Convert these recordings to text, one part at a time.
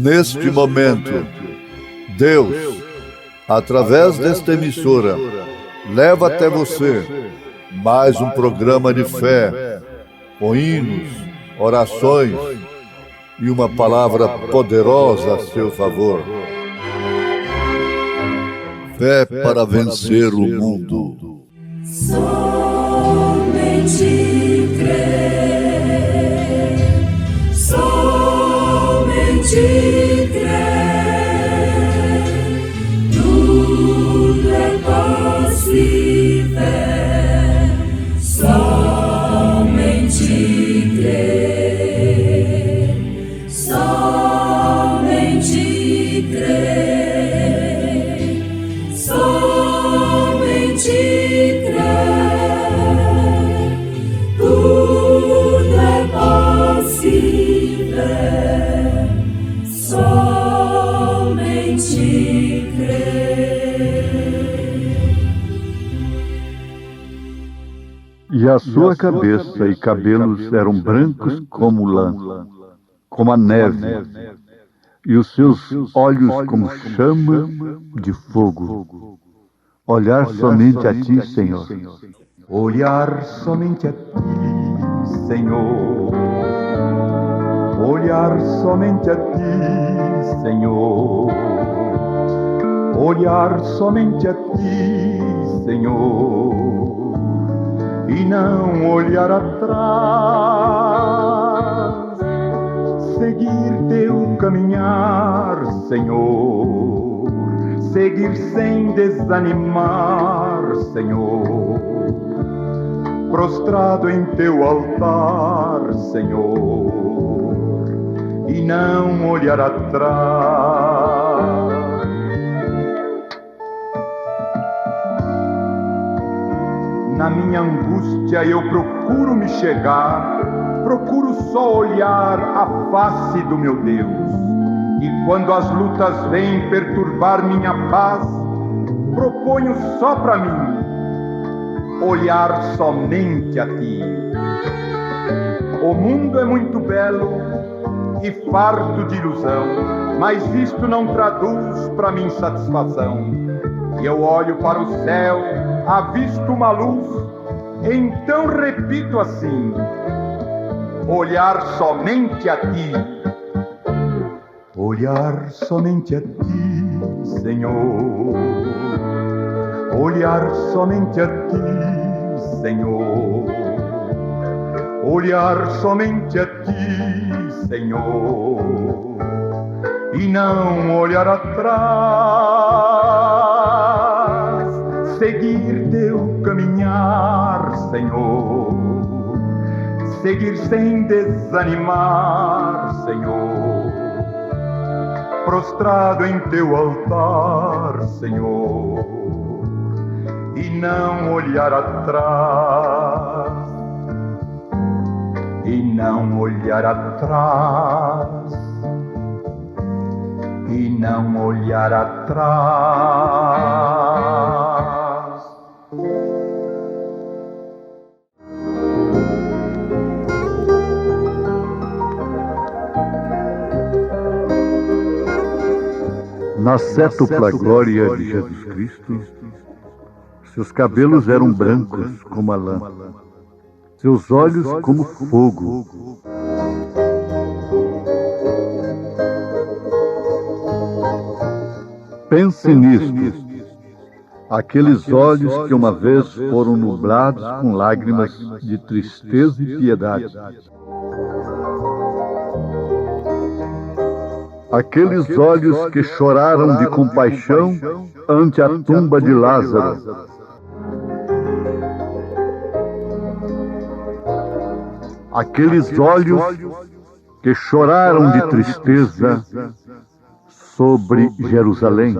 Neste momento, Deus, através desta emissora, leva até você mais um programa de fé, com hinos, orações e uma palavra poderosa a seu favor. Fé para vencer o mundo. Somente crer, somente crer, tudo é possível, somente crer, somente crer, somente crer, tudo é possível, somente crer. E a sua cabeça e cabelos eram brancos como lã, como a neve, e os seus olhos como chama de fogo. Olhar somente a ti, Senhor. Olhar somente a ti, Senhor. Olhar somente a ti, Senhor. Olhar somente a ti, Senhor. E não olhar atrás. Seguir teu caminhar, Senhor. Seguir sem desanimar, Senhor. Prostrado em teu altar, Senhor, e não olhar atrás. Na minha angústia eu procuro me chegar, procuro só olhar a face do meu Deus. E quando as lutas vêm perturbar minha paz, proponho só pra mim olhar somente a ti. O mundo é muito belo e farto de ilusão, mas isto não traduz pra mim satisfação. E eu olho para o céu, avisto uma luz, então repito assim: olhar somente a ti. Olhar somente a ti, Senhor. Olhar somente a ti, Senhor. Olhar somente a ti, Senhor. E não olhar atrás. Seguir teu caminhar, Senhor. Seguir sem desanimar, Senhor. Prostrado em teu altar, Senhor, e não olhar atrás, e não olhar atrás, e não olhar atrás. Na sétupla glória de Jesus Cristo, seus cabelos eram brancos como a lã, seus olhos como fogo. Pense nisto, aqueles olhos que uma vez foram nublados com lágrimas de tristeza e piedade. Aqueles olhos que choraram de compaixão ante a tumba de Lázaro. Aqueles olhos que choraram de tristeza sobre Jerusalém.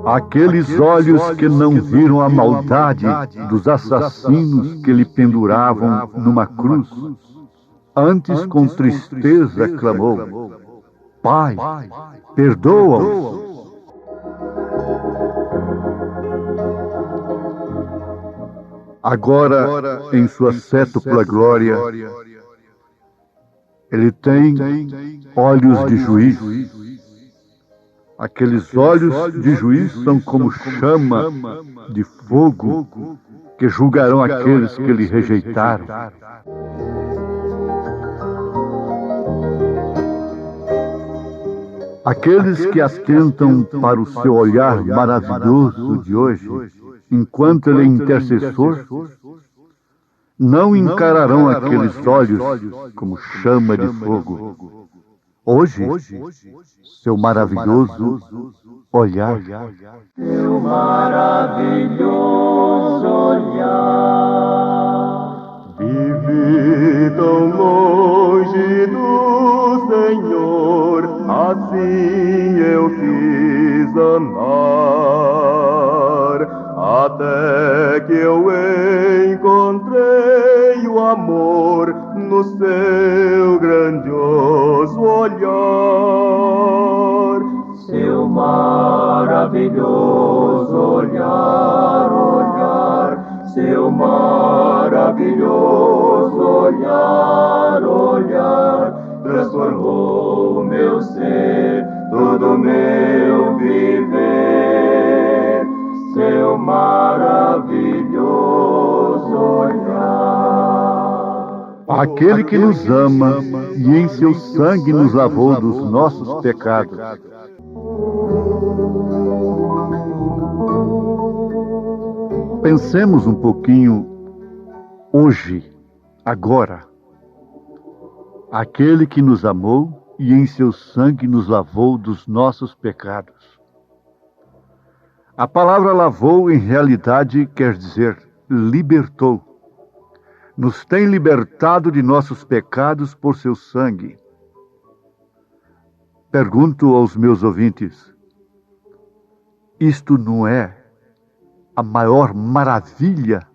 Aqueles olhos que não viram a maldade dos assassinos que lhe penduravam numa cruz. Antes, com tristeza, clamou: Pai, perdoa-os. Agora, em sua sétupla glória, Ele tem olhos de juiz. Aqueles olhos de juiz são como chama de fogo que julgarão aqueles que lhe rejeitaram. Aqueles que atentam para o seu olhar maravilhoso de hoje, enquanto ele é intercessor, não encararão aqueles olhos como chama de fogo. Hoje, seu maravilhoso olhar. Seu maravilhoso olhar. Vivi tão longe do Senhor, assim eu quis andar, até que eu encontrei o amor no seu grandioso olhar. Seu maravilhoso olhar, olhar, seu maravilhoso olhar, olhar, transformou meu ser, todo meu viver. Seu maravilhoso olhar. Aquele que nos ama e em seu sangue nos lavou dos nossos pecados. Pensemos um pouquinho hoje, agora. Aquele que nos amou e em seu sangue nos lavou dos nossos pecados. A palavra lavou, em realidade, quer dizer libertou. Nos tem libertado de nossos pecados por seu sangue. Pergunto aos meus ouvintes, isto não é a maior maravilha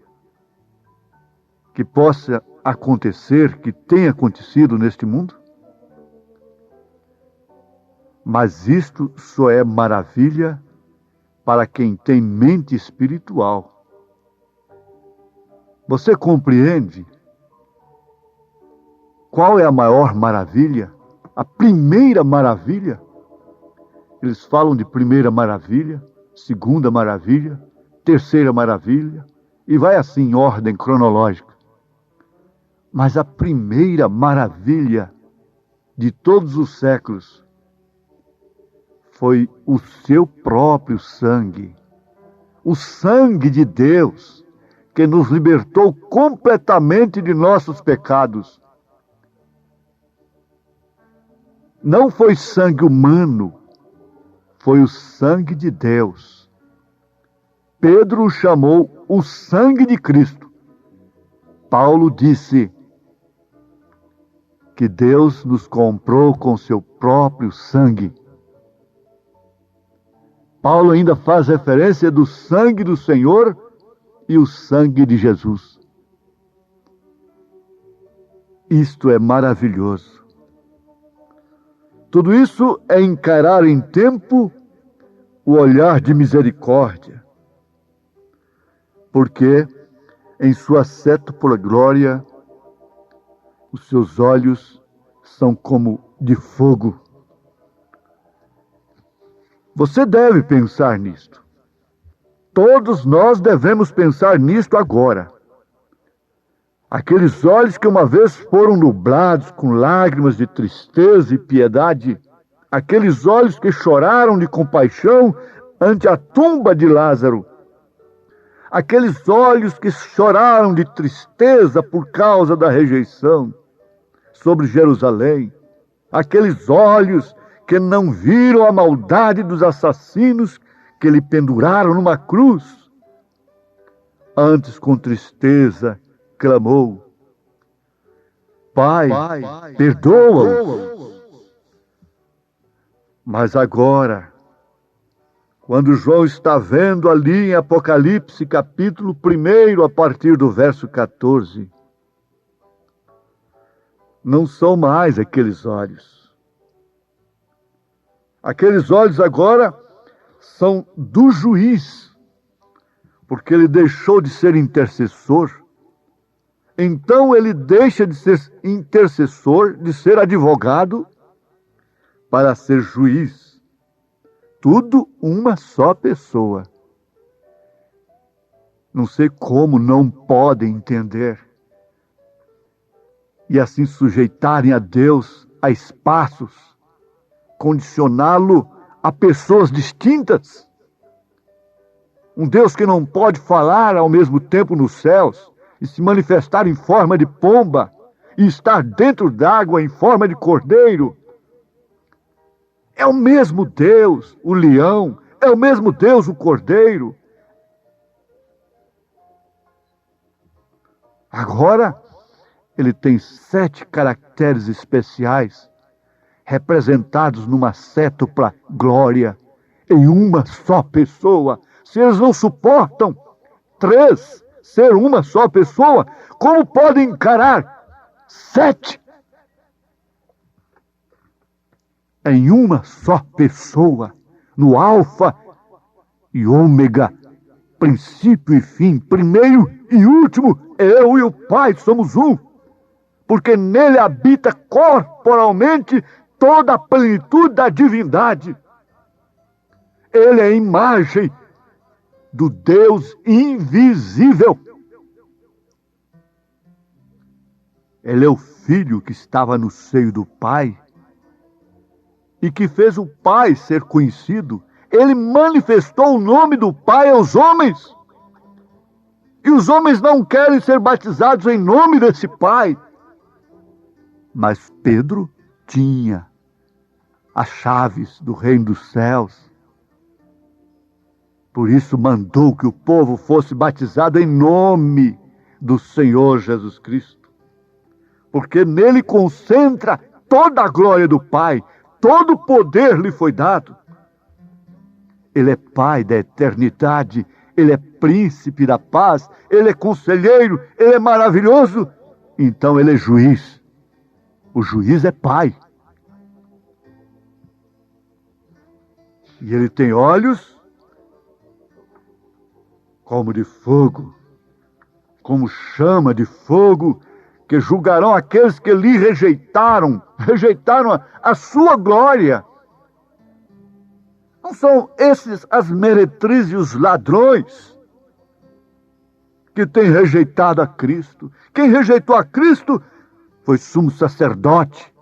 que possa acontecer, que tenha acontecido neste mundo? Mas isto só é maravilha para quem tem mente espiritual. Você compreende qual é a maior maravilha? A primeira maravilha? Eles falam de primeira maravilha, segunda maravilha, terceira maravilha, e vai assim em ordem cronológica. Mas a primeira maravilha de todos os séculos foi o seu próprio sangue. O sangue de Deus, que nos libertou completamente de nossos pecados. Não foi sangue humano, foi o sangue de Deus. Pedro o chamou o sangue de Cristo. Paulo disse que Deus nos comprou com seu próprio sangue. Paulo ainda faz referência do sangue do Senhor e o sangue de Jesus. Isto é maravilhoso. Tudo isso é encarar em tempo o olhar de misericórdia, porque em sua sétupla glória os seus olhos são como de fogo. Você deve pensar nisto. Todos nós devemos pensar nisto agora. Aqueles olhos que uma vez foram nublados com lágrimas de tristeza e piedade, aqueles olhos que choraram de compaixão ante a tumba de Lázaro, aqueles olhos que choraram de tristeza por causa da rejeição sobre Jerusalém, aqueles olhos que não viram a maldade dos assassinos que lhe penduraram numa cruz. Antes, com tristeza, clamou: Pai, perdoa-os. Mas agora, quando João está vendo ali em Apocalipse, capítulo 1, a partir do verso 14, não são mais aqueles olhos. Aqueles olhos agora são do juiz, porque ele deixou de ser intercessor Então ele deixa de ser intercessor, de ser advogado, para ser juiz. Tudo uma só pessoa. Não sei como não podem entender. E assim sujeitarem a Deus a espaços, condicioná-lo a pessoas distintas. Um Deus que não pode falar ao mesmo tempo nos céus e se manifestar em forma de pomba e estar dentro d'água em forma de cordeiro. É o mesmo Deus, o leão, é o mesmo Deus, o cordeiro. Agora, ele tem 7 caracteres especiais, representados numa cétupla glória, em uma só pessoa. Se eles não suportam 3 ser uma só pessoa, como podem encarar 7 em uma só pessoa, no alfa e ômega, princípio e fim, primeiro e último? Eu e o Pai somos um, porque nele habita corporalmente toda a plenitude da divindade. Ele é a imagem do Deus invisível. Ele é o Filho que estava no seio do Pai e que fez o Pai ser conhecido. Ele manifestou o nome do Pai aos homens. E os homens não querem ser batizados em nome desse Pai. Mas Pedro tinha as chaves do reino dos céus. Por isso mandou que o povo fosse batizado em nome do Senhor Jesus Cristo. Porque nele concentra toda a glória do Pai, todo o poder lhe foi dado. Ele é Pai da eternidade, Ele é príncipe da paz, Ele é conselheiro, Ele é maravilhoso. Então Ele é juiz. O juiz é Pai. E Ele tem olhos como de fogo, como chama de fogo, que julgarão aqueles que lhe rejeitaram a sua glória. Não são esses as meretrizes e os ladrões que têm rejeitado a Cristo. Quem rejeitou a Cristo foi sumo sacerdote,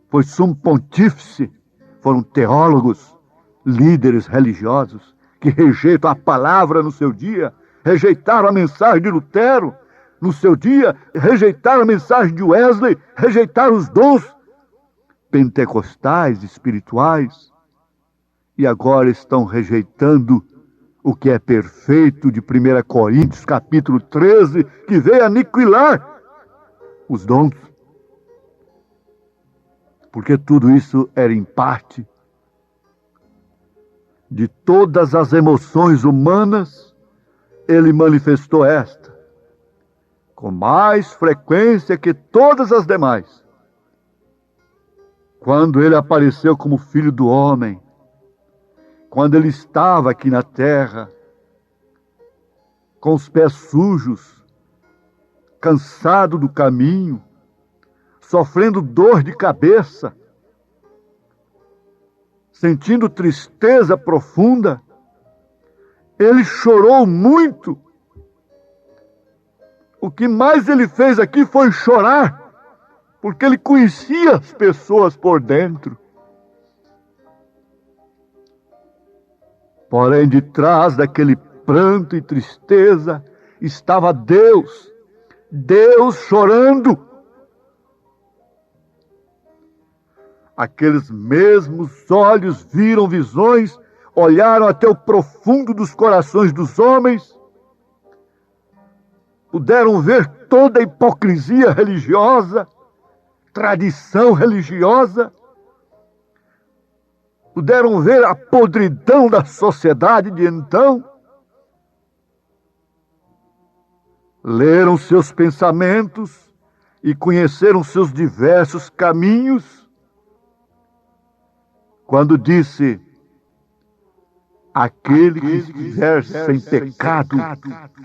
foi sumo pontífice, foram teólogos, líderes religiosos que rejeitam a palavra no seu dia, rejeitaram a mensagem de Lutero no seu dia, rejeitaram a mensagem de Wesley, rejeitaram os dons pentecostais, espirituais, e agora estão rejeitando o que é perfeito de 1 Coríntios, capítulo 13, que veio aniquilar os dons. Porque tudo isso era em parte. De todas as emoções humanas, ele manifestou esta, com mais frequência que todas as demais. Quando ele apareceu como Filho do Homem, quando ele estava aqui na terra, com os pés sujos, cansado do caminho, sofrendo dor de cabeça, sentindo tristeza profunda, ele chorou muito. O que mais ele fez aqui foi chorar, porque ele conhecia as pessoas por dentro. Porém, de trás daquele pranto e tristeza, estava Deus chorando. Aqueles mesmos olhos viram visões, olharam até o profundo dos corações dos homens, puderam ver toda a hipocrisia religiosa, tradição religiosa, puderam ver a podridão da sociedade de então, leram seus pensamentos e conheceram seus diversos caminhos. Quando disse: Aquele que estiver sem pecado,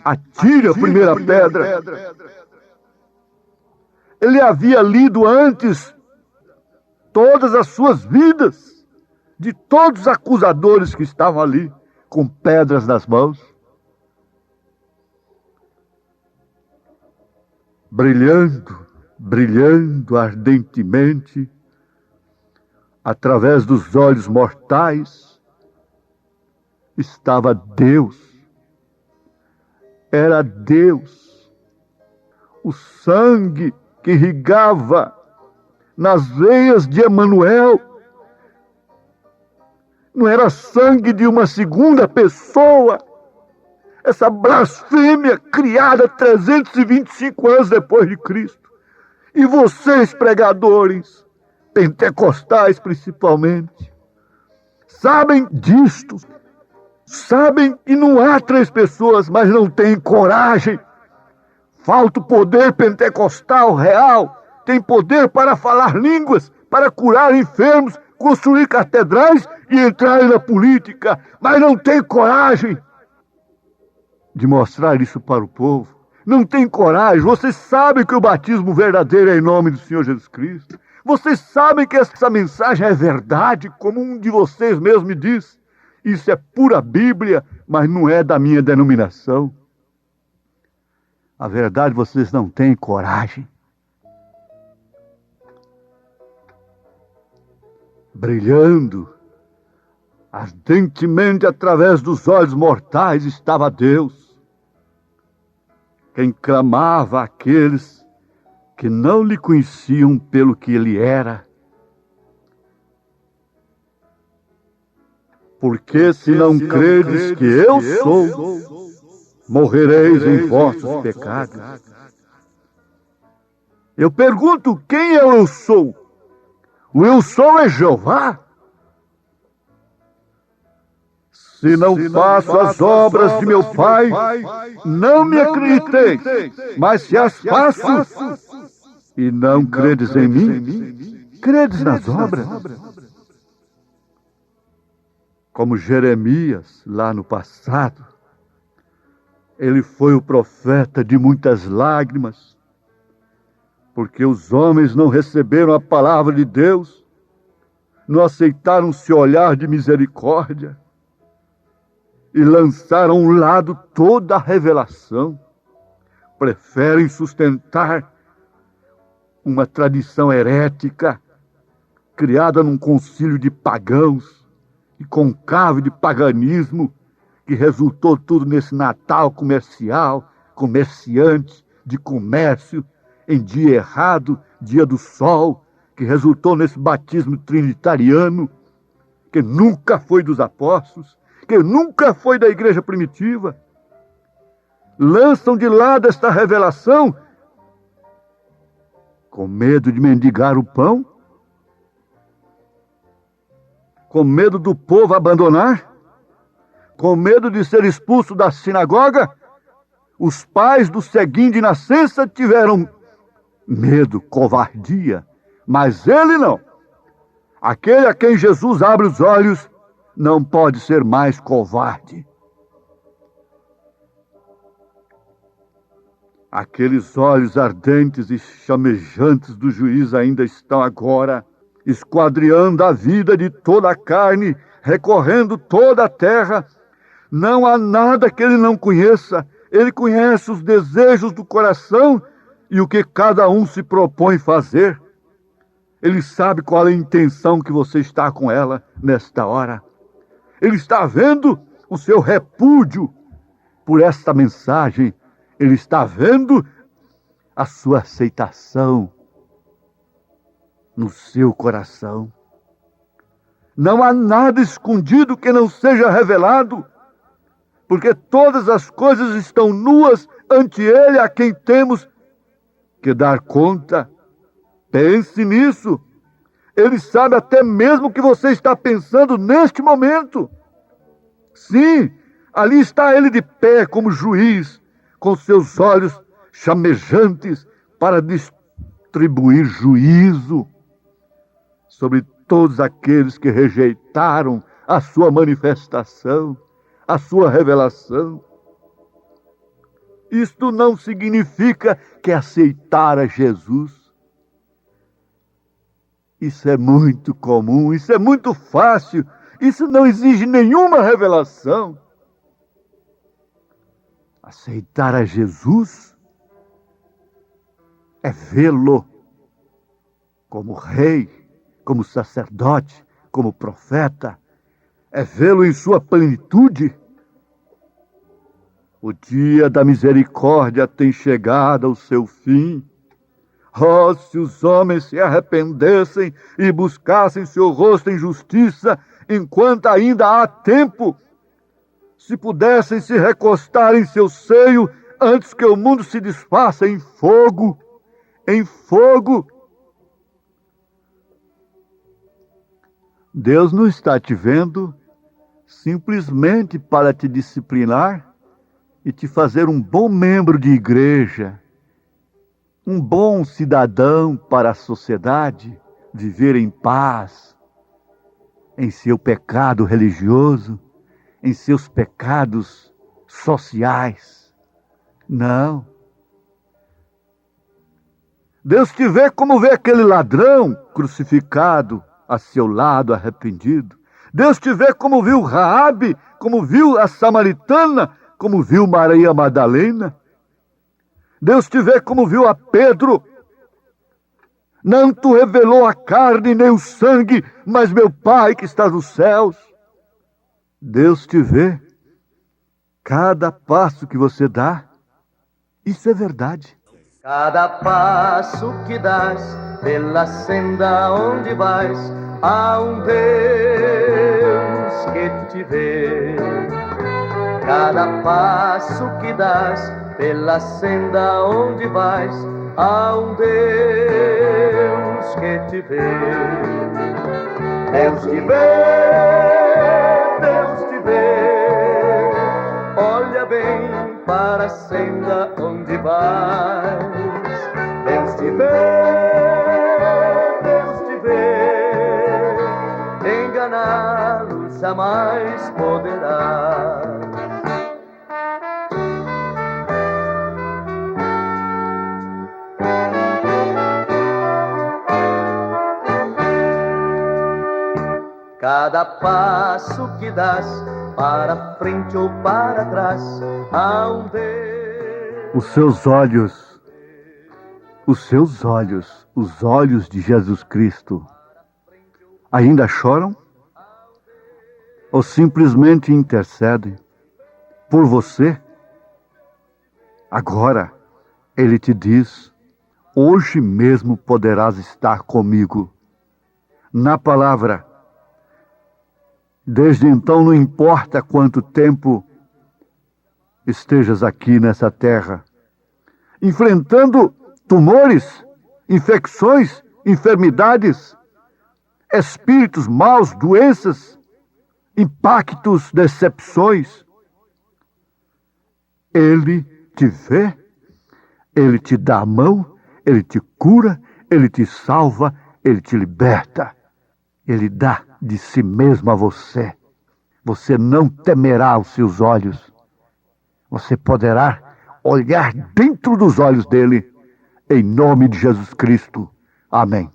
atire a primeira pedra. Ele havia lido antes todas as suas vidas, de todos os acusadores que estavam ali, com pedras nas mãos. Brilhando ardentemente, através dos olhos mortais, estava Deus. Era Deus. O sangue que irrigava nas veias de Emanuel não era sangue de uma segunda pessoa. Essa blasfêmia criada 325 anos depois de Cristo. E vocês, pregadores, pentecostais principalmente, sabem disto. Sabem que não há 3 pessoas, mas não têm coragem. Falta o poder pentecostal real. Tem poder para falar línguas, para curar enfermos, construir catedrais e entrar na política, mas não tem coragem de mostrar isso para o povo. Não tem coragem. Vocês sabem que o batismo verdadeiro é em nome do Senhor Jesus Cristo. Vocês sabem que essa mensagem é verdade, como um de vocês mesmo me disse. Isso é pura Bíblia, mas não é da minha denominação. A verdade, vocês não têm coragem. Brilhando ardentemente através dos olhos mortais estava Deus. Quem clamava àqueles que não lhe conheciam pelo que ele era. Porque se não credes que eu sou, morrereis em vossos pecados. Eu pergunto, quem eu sou? O eu sou é Jeová? Se não faço as obras de meu Pai, não me acrediteis, mas se as faço e não credes em mim, credes nas obras. Como Jeremias, lá no passado, ele foi o profeta de muitas lágrimas, porque os homens não receberam a palavra de Deus, não aceitaram seu olhar de misericórdia e lançaram ao lado toda a revelação. Preferem sustentar uma tradição herética criada num concílio de pagãos e conclave de paganismo que resultou tudo nesse Natal comercial, comerciante, de comércio, em dia errado, dia do sol, que resultou nesse batismo trinitariano, que nunca foi dos apóstolos, que nunca foi da igreja primitiva. Lançam de lado esta revelação com medo de mendigar o pão, com medo do povo abandonar, com medo de ser expulso da sinagoga. Os pais do ceguinho de nascença tiveram medo, covardia, mas ele não. Aquele a quem Jesus abre os olhos não pode ser mais covarde. Aqueles olhos ardentes e chamejantes do juiz ainda estão agora esquadriando a vida de toda a carne, recorrendo toda a terra. Não há nada que ele não conheça. Ele conhece os desejos do coração e o que cada um se propõe fazer. Ele sabe qual é a intenção que você está com ela nesta hora. Ele está vendo o seu repúdio por esta mensagem. Ele está vendo a sua aceitação no seu coração. Não há nada escondido que não seja revelado, porque todas as coisas estão nuas ante Ele, a quem temos que dar conta. Pense nisso. Ele sabe até mesmo o que você está pensando neste momento. Sim, ali está Ele de pé como juiz, com seus olhos chamejantes para distribuir juízo sobre todos aqueles que rejeitaram a sua manifestação. a sua revelação. Isto não significa que aceitar a Jesus. Isso é muito comum, isso é muito fácil, isso não exige nenhuma revelação. Aceitar a Jesus é vê-lo como rei, como sacerdote, como profeta, é vê-lo em sua plenitude. O dia da misericórdia tem chegado ao seu fim. Oh, se os homens se arrependessem e buscassem seu rosto em justiça, enquanto ainda há tempo, se pudessem se recostar em seu seio antes que o mundo se desfaça em fogo, em fogo. Deus não está te vendo simplesmente para te disciplinar e te fazer um bom membro de igreja, um bom cidadão para a sociedade, viver em paz, em seu pecado religioso, em seus pecados sociais. Não. Deus te vê como vê aquele ladrão crucificado a seu lado, arrependido. Deus te vê como viu Raabe, como viu a samaritana, como viu Maria Madalena. Deus te vê como viu a Pedro. Não te revelou a carne nem o sangue, mas meu Pai que está nos céus. Deus te vê cada passo que você dá. Isso é verdade. Cada passo que das pela senda onde vais, há um Deus que te vê. Cada passo que das pela senda onde vais, há um Deus que te vê. Deus te vê, Deus te vê. Olha bem para a senda onde vais. Deus te vê, Deus te vê. Enganá-lo jamais poderá. Cada passo que das, para frente ou para trás, há um Deus. Os seus olhos, os olhos de Jesus Cristo, ainda choram? Ou simplesmente intercedem por você? Agora, Ele te diz, hoje mesmo poderás estar comigo. Na palavra. Desde então, não importa quanto tempo estejas aqui nessa terra, enfrentando tumores, infecções, enfermidades, espíritos maus, doenças, impactos, decepções. Ele te vê, Ele te dá a mão, Ele te cura, Ele te salva, Ele te liberta. Ele dá de si mesmo a você. Você não temerá os seus olhos. Você poderá olhar dentro dos olhos dele, em nome de Jesus Cristo. Amém.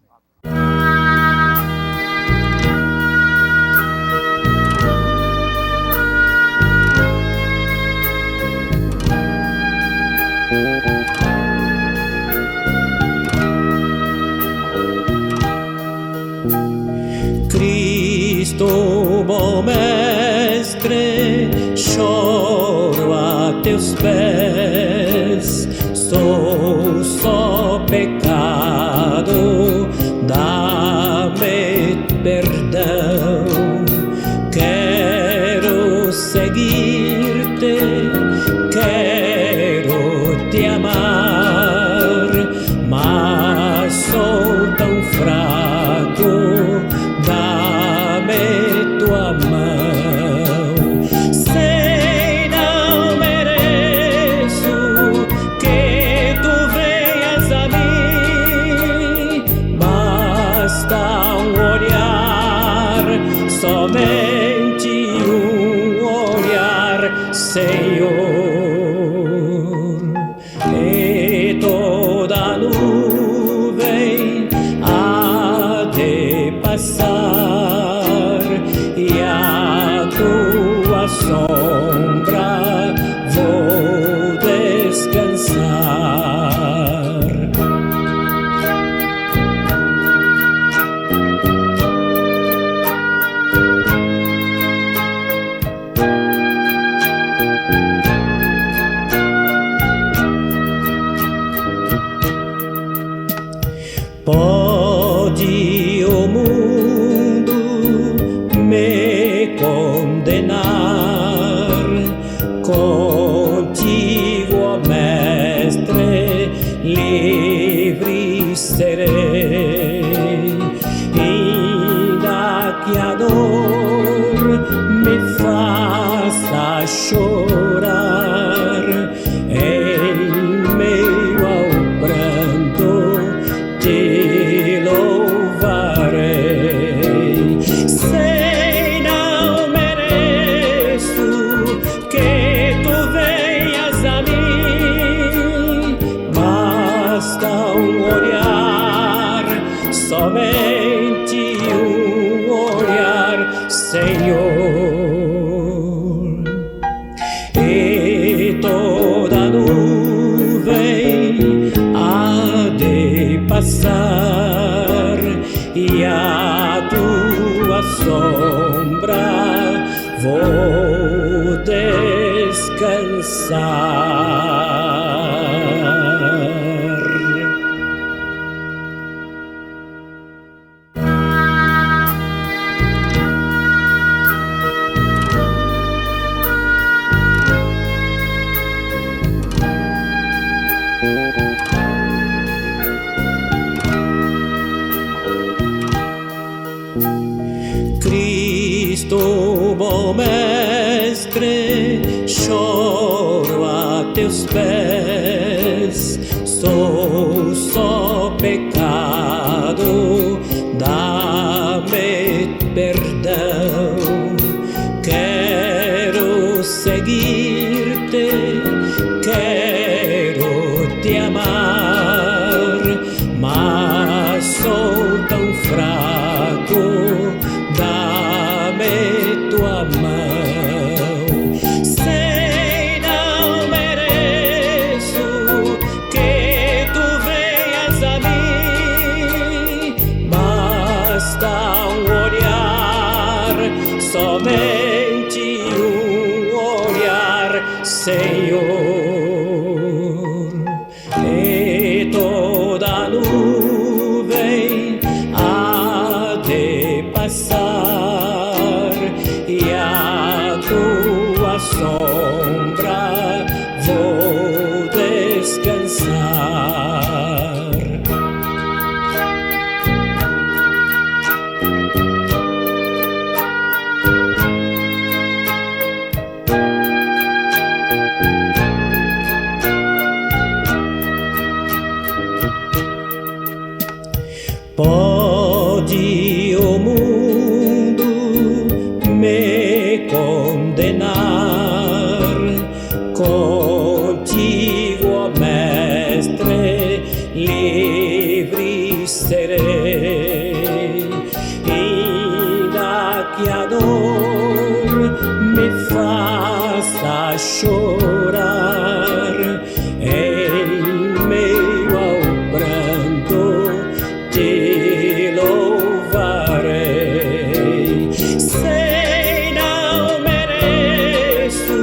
Cristo, bom mestre, choro a teus pés, sou só pecado, dá-me perdão, quero seguir-te, quero te amar, mas sou tão fraco, dá-me tua mão. Sei não mereço Senhor, e toda nuvem há de passar, e a tua sombra vou descansar. Pode o mundo me condenar, contigo, ó Mestre, livre serei. Ainda que a dor me faça chorar, em meio ao pranto te louvarei. Sei não mereço que tu venhas a mim, basta um olhar, somente um olhar, Senhor. E toda nuvem há de passar, e a tua sombra vou descansar. Cristo, bom Mestre, choro a teus pés, sou só pecado, dá-me perdão. Quero seguir-te, quero te amar, mas sou tão fraco, dá-me tua mão. Sei não mereço que tu venhas a mim, basta um olhar, somente um olhar, Senhor. E toda nuvem há de passar, e a tua sombra vou descansar. Pode o mundo me condenar, contigo, ó Mestre, livre serei. Ainda que a dor me faça chorar, em meio ao pranto te louvarei. Sei não mereço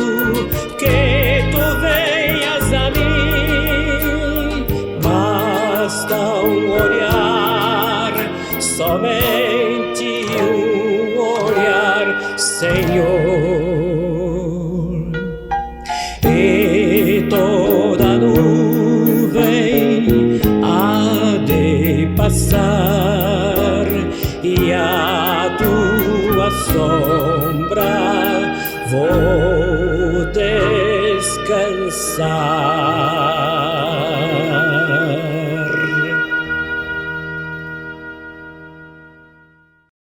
que tu venhas a mim, basta um olhar, somente um olhar, Senhor. E toda nuvem há de passar, e a tua sombra vou descansar.